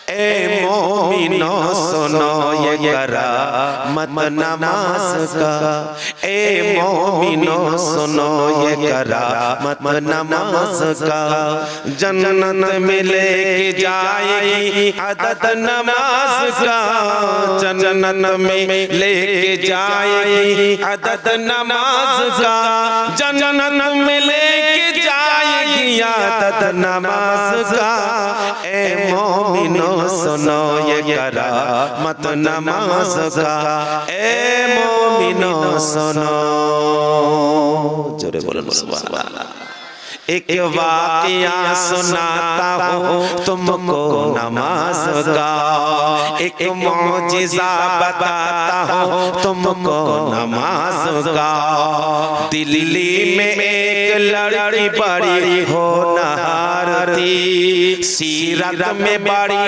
ए मोमिनो सुनो ये करामत नमाज का, ए मोमिनो सुनो ये करामत नमाज का। जन्नत में लेके जाएगी अदद नमाज का, जन्नत में लेके जाएगी अदद नमाज का, जन्नत में लेके जाएगी अदद नमाज का। ए मोमिनो सुनो ये करामत नमाज का, ए मोमिनो सुनो। जोरे बोलो सुभान अल्लाह। एक वाक़िया सुनाता हूँ तुमको नमाज का, एक मौजिज़ा बताता हूँ तुमको नमाज का। दिल्ली में एक लड़की बड़ी होनहार थी, सीरत में बड़ी